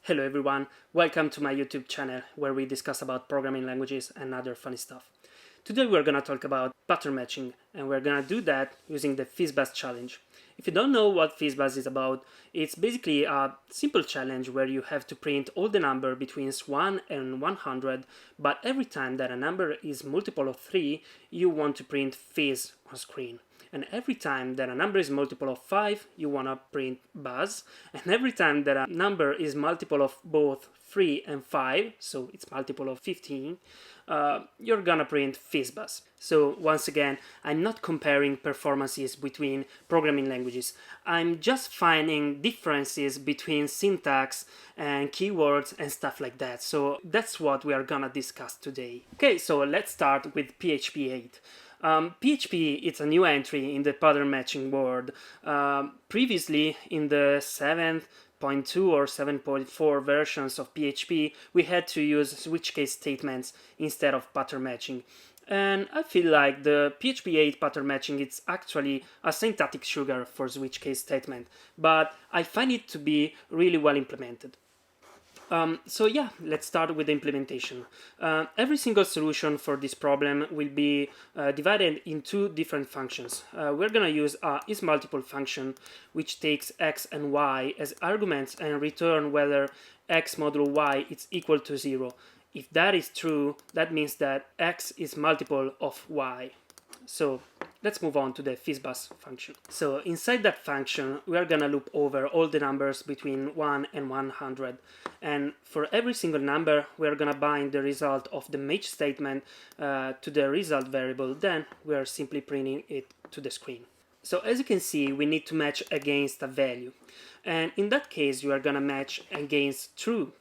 Hello everyone, welcome to my YouTube channel where we discuss about programming languages and other funny stuff. Today we're gonna talk about pattern matching, and we're gonna do that using the FizzBuzz challenge. If you don't know what FizzBuzz is about, it's basically a simple challenge where you have to print all the number between 1 and 100, but every time that a number is multiple of 3, you want to print fizz on screen. And every time that a number is multiple of 5, you want to print buzz. And every time that a number is multiple of both 3 and 5, so it's multiple of 15, you're gonna print FizzBuzz. So once again, I'm not comparing performances between programming languages. I'm just finding differences between syntax and keywords and stuff like that. So that's what we are gonna discuss today. Okay, so let's start with PHP 8. PHP is a new entry in the pattern matching world. Previously, in the 7.2 or 7.4 versions of PHP, we had to use switch case statements instead of pattern matching. And I feel like the PHP 8 pattern matching is actually a syntactic sugar for switch case statement, but I find it to be really well implemented. So yeah, let's start with the implementation. Every single solution for this problem will be divided in two different functions. We're gonna use a isMultiple function, which takes x and y as arguments and return whether x modulo y is equal to 0. If that is true, that means that x is multiple of y. So let's move on to the FizzBuzz function. So inside that function, we are gonna loop over all the numbers between 1 and 100. And for every single number, we are gonna bind the result of the match statement to the result variable. Then we are simply printing it to the screen. So as you can see, we need to match against a value. And in that case, you are gonna match against true.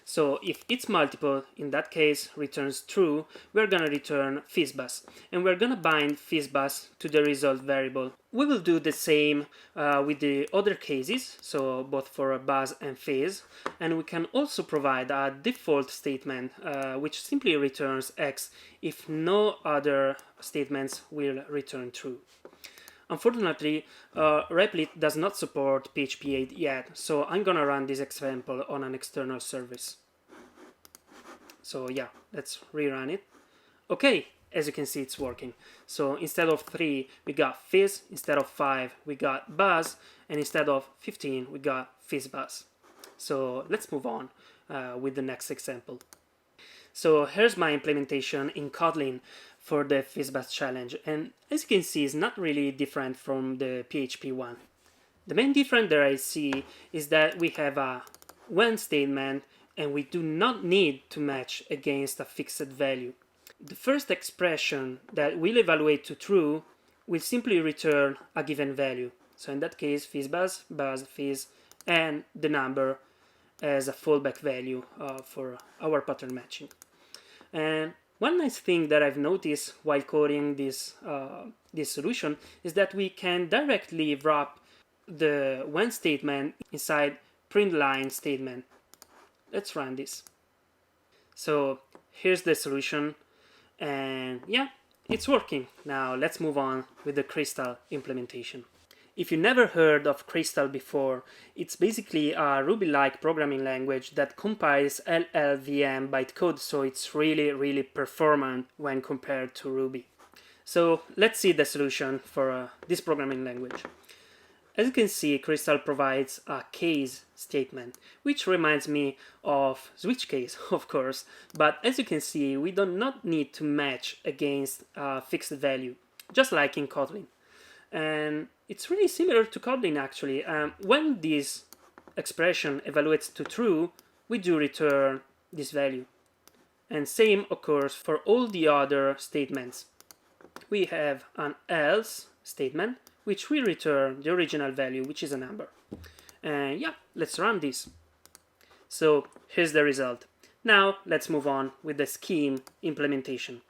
So if it's multiple, in that case returns true, we're gonna return FizzBuzz, and we're gonna bind FizzBuzz to the result variable. We will do the same with the other cases, so both for buzz and fizz, and we can also provide a default statement which simply returns x if no other statements will return true. Unfortunately, Replit does not support PHP 8 yet, so I'm gonna run this example on an external service. So yeah, let's rerun it. Okay, as you can see, it's working. So instead of 3, we got fizz, instead of 5, we got buzz, and instead of 15, we got FizzBuzz. So let's move on with the next example. So here's my implementation in Kotlin for the FizzBuzz challenge, and as you can see, it's not really different from the PHP one. The main difference that I see is that we have a when statement and we do not need to match against a fixed value. The first expression that will evaluate to true will simply return a given value. So in that case, FizzBuzz, buzz, fizz, and the number as a fallback value for our pattern matching. And one nice thing that I've noticed while coding this solution is that we can directly wrap the when statement inside print line statement. Let's run this. So here's the solution, and yeah, it's working. Now let's move on with the Crystal implementation. If you never heard of Crystal before, it's basically a Ruby-like programming language that compiles LLVM bytecode, so it's really performant when compared to Ruby. So let's see the solution for this programming language. As you can see, Crystal provides a case statement, which reminds me of switch case, of course, but as you can see, we do not need to match against a fixed value, just like in Kotlin. And it's really similar to Kotlin actually. When this expression evaluates to true, we do return this value. And same occurs for all the other statements. We have an else statement, which will return the original value, which is a number. And yeah, let's run this. So here's the result. Now let's move on with the scheme implementation.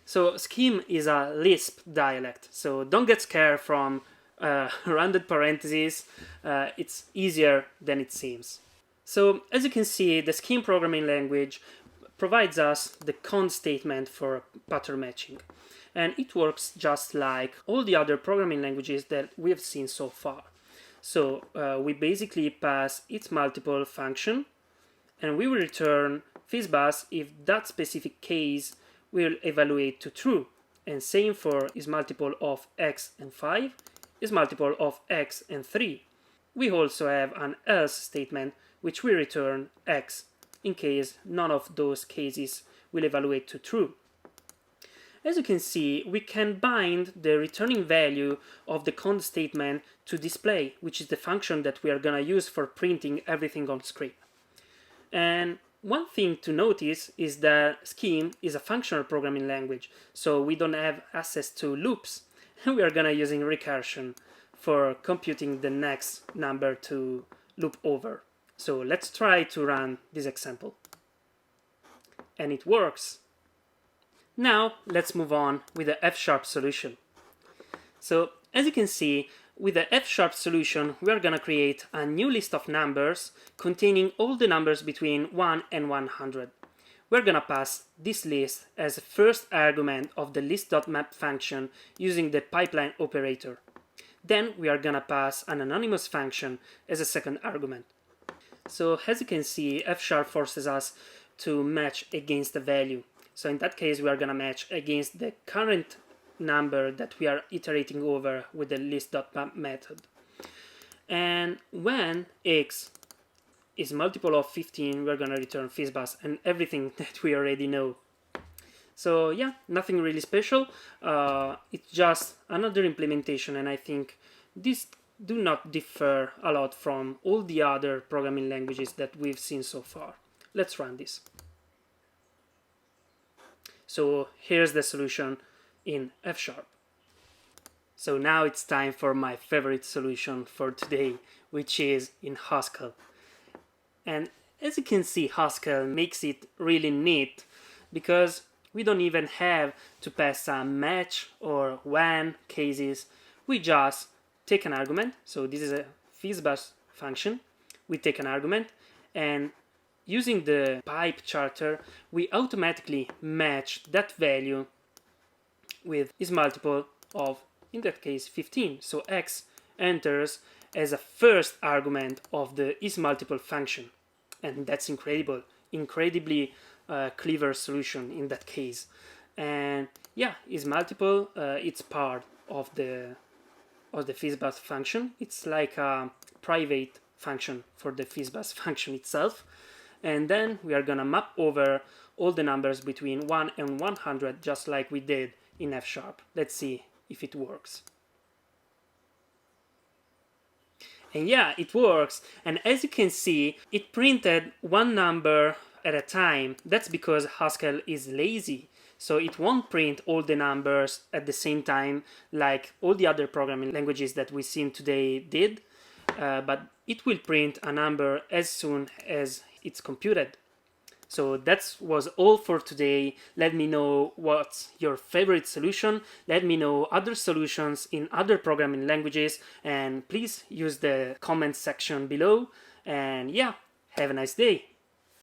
So scheme is a Lisp dialect, so don't get scared from rounded parentheses. It's easier than it seems. So as you can see, the scheme programming language provides us the const statement for pattern matching. And it works just like all the other programming languages that we have seen so far. So we basically pass its multiple function and we will return FizzBuzz if that specific case will evaluate to true. And same for is multiple of x and 5, is multiple of x and 3. We also have an else statement which will return x in case none of those cases will evaluate to true. As you can see, we can bind the returning value of the cond statement to display, which is the function that we are going to use for printing everything on screen. And one thing to notice is that Scheme is a functional programming language, so we don't have access to loops, and we are going to using recursion for computing the next number to loop over. So let's try to run this example. And it works. Now let's move on with the Fsharp solution. So as you can see, with the Fsharp solution, we are going to create a new list of numbers containing all the numbers between 1 and 100. We're going to pass this list as a first argument of the list.map function using the pipeline operator. Then we are going to pass an anonymous function as a second argument. So as you can see, Fsharp forces us to match against the value. So in that case, we are going to match against the current number that we are iterating over with the list.map method. And when x is multiple of 15, we're going to return FizzBuzz and everything that we already know. So yeah, nothing really special. It's just another implementation, and I think these do not differ a lot from all the other programming languages that we've seen so far. Let's run this. So here's the solution in Fsharp. So now it's time for my favorite solution for today, which is in Haskell. And as you can see, Haskell makes it really neat because we don't even have to pass a match or when cases. We just take an argument. So this is a FizzBuzz function. We take an argument, and using the pipe charter, we automatically match that value with is multiple of, in that case, 15. So x enters as a first argument of the is multiple function. And that's incredibly clever solution in that case. And yeah, is multiple, it's part of the FizzBuzz function. It's like a private function for the FizzBuzz function itself. And then we are gonna map over all the numbers between 1 and 100, just like we did in Fsharp. Let's see if it works. And yeah, it works. And as you can see, it printed one number at a time. That's because Haskell is lazy. So it won't print all the numbers at the same time like all the other programming languages that we've seen today did. But it will print a number as soon as it's computed. So that was all for today. Let me know what's your favorite solution. Let me know other solutions in other programming languages, and please use the comment section below. And yeah, have a nice day.